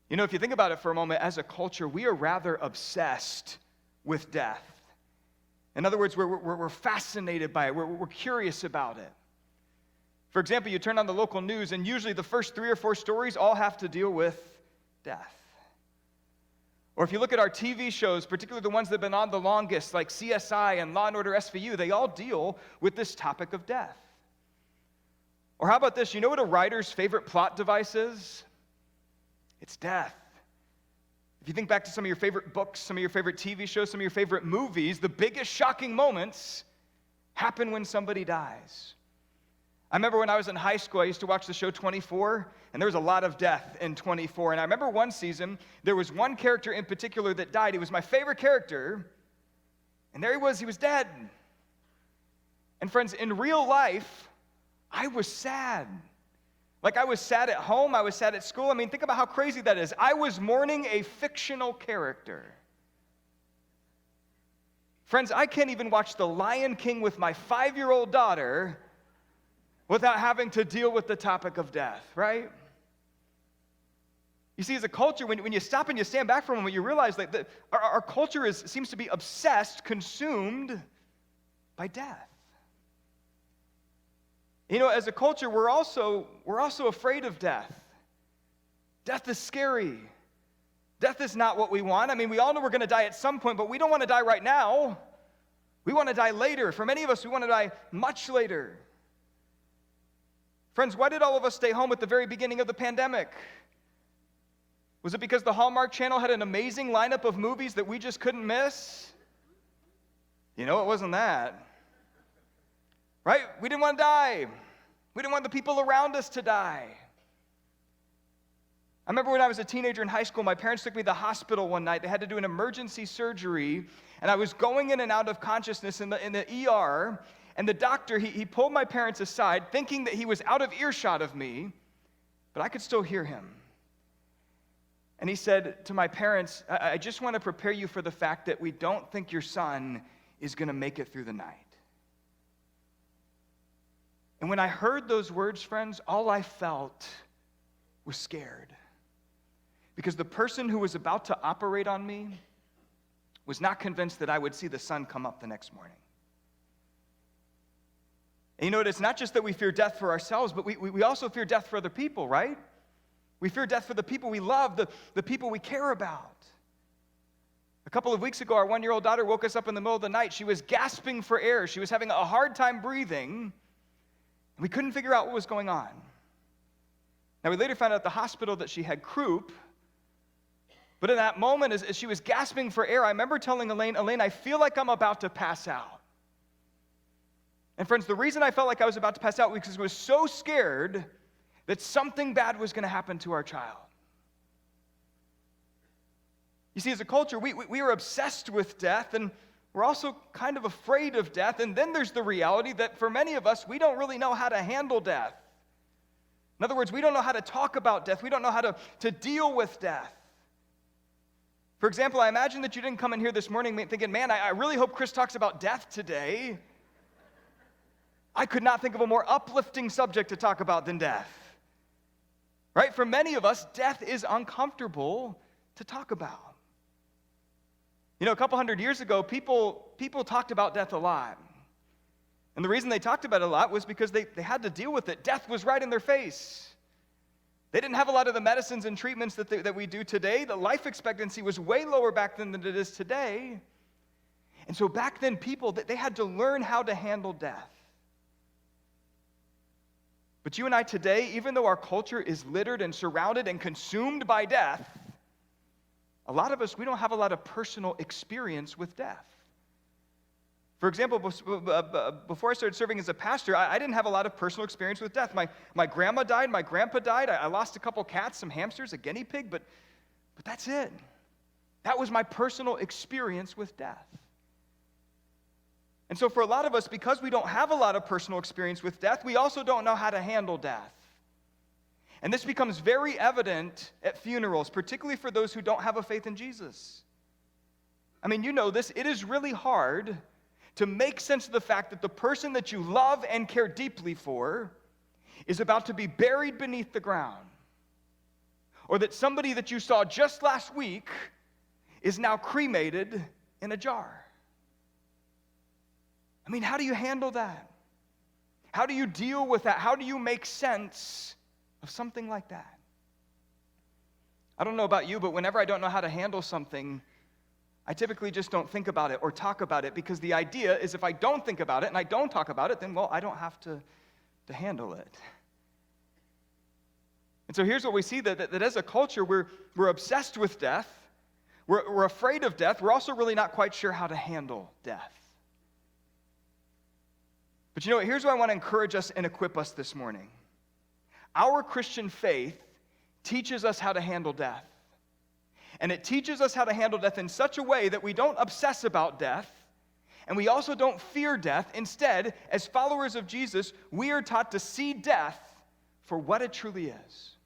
You know, if you think about it for a moment, as a culture, we are rather obsessed with death. In other words, we're fascinated by it. We're curious about it. For example, you turn on the local news, and usually the first 3 or 4 stories all have to deal with death. Or if you look at our TV shows, particularly the ones that have been on the longest, like CSI and Law & Order SVU, they all deal with this topic of death. Or how about this? You know what a writer's favorite plot device is? It's death. If you think back to some of your favorite books, some of your favorite TV shows, some of your favorite movies, the biggest shocking moments happen when somebody dies. I remember when I was in high school, I used to watch the show 24, and there was a lot of death in 24. And I remember one season, there was one character in particular that died. He was my favorite character, and there he was dead. And friends, in real life, I was sad. Like I was sad at home, I was sad at school. I mean, think about how crazy that is. I was mourning a fictional character. Friends, I can't even watch The Lion King with my 5-year-old daughter without having to deal with the topic of death, right? You see, as a culture, when you stop and you stand back for a moment, you realize that our culture seems to be obsessed, consumed by death. You know, as a culture, we're also afraid of death. Death is scary. Death is not what we want. I mean, we all know we're going to die at some point, but we don't want to die right now. We want to die later. For many of us, we want to die much later. Friends, why did all of us stay home at the very beginning of the pandemic? Was it because the Hallmark Channel had an amazing lineup of movies that we just couldn't miss? You know, it wasn't that. Right? We didn't want to die. We didn't want the people around us to die. I remember when I was a teenager in high school, my parents took me to the hospital one night. They had to do an emergency surgery, and I was going in and out of consciousness in the ER. And the doctor, he pulled my parents aside, thinking that he was out of earshot of me, but I could still hear him. And he said to my parents, I just want to prepare you for the fact that we don't think your son is going to make it through the night. And when I heard those words, friends, all I felt was scared. Because the person who was about to operate on me was not convinced that I would see the sun come up the next morning. And you know, it's not just that we fear death for ourselves, but we also fear death for other people, right? We fear death for the people we love, the people we care about. A couple of weeks ago, our 1-year-old daughter woke us up in the middle of the night. She was gasping for air. She was having a hard time breathing. And we couldn't figure out what was going on. Now, we later found out at the hospital that she had croup. But in that moment, as she was gasping for air, I remember telling Elaine, I feel like I'm about to pass out. And friends, the reason I felt like I was about to pass out was because I was so scared that something bad was going to happen to our child. You see, as a culture, we are obsessed with death, and we're also kind of afraid of death. And then there's the reality that for many of us, we don't really know how to handle death. In other words, we don't know how to talk about death. We don't know how to deal with death. For example, I imagine that you didn't come in here this morning thinking, man, I really hope Chris talks about death today. I could not think of a more uplifting subject to talk about than death. Right? For many of us, death is uncomfortable to talk about. You know, a couple hundred years ago, people talked about death a lot. And the reason they talked about it a lot was because they had to deal with it. Death was right in their face. They didn't have a lot of the medicines and treatments that we do today. The life expectancy was way lower back then than it is today. And so back then, people, they had to learn how to handle death. But you and I today, even though our culture is littered and surrounded and consumed by death, a lot of us, we don't have a lot of personal experience with death. For example, before I started serving as a pastor, I didn't have a lot of personal experience with death. My grandma died, my grandpa died, I lost a couple cats, some hamsters, a guinea pig, but that's it. That was my personal experience with death. And so for a lot of us, because we don't have a lot of personal experience with death, we also don't know how to handle death. And this becomes very evident at funerals, particularly for those who don't have a faith in Jesus. I mean, you know this, it is really hard to make sense of the fact that the person that you love and care deeply for is about to be buried beneath the ground. or that somebody that you saw just last week is now cremated in a jar. I mean, how do you handle that? How do you deal with that? How do you make sense of something like that? I don't know about you, but whenever I don't know how to handle something, I typically just don't think about it or talk about it, because the idea is if I don't think about it and I don't talk about it, then, well, I don't have to handle it. And so here's what we see, that as a culture, we're obsessed with death. We're afraid of death. We're also really not quite sure how to handle death. But you know what? Here's what I want to encourage us and equip us this morning. Our Christian faith teaches us how to handle death. And it teaches us how to handle death in such a way that we don't obsess about death, and we also don't fear death. Instead, as followers of Jesus, we are taught to see death for what it truly is.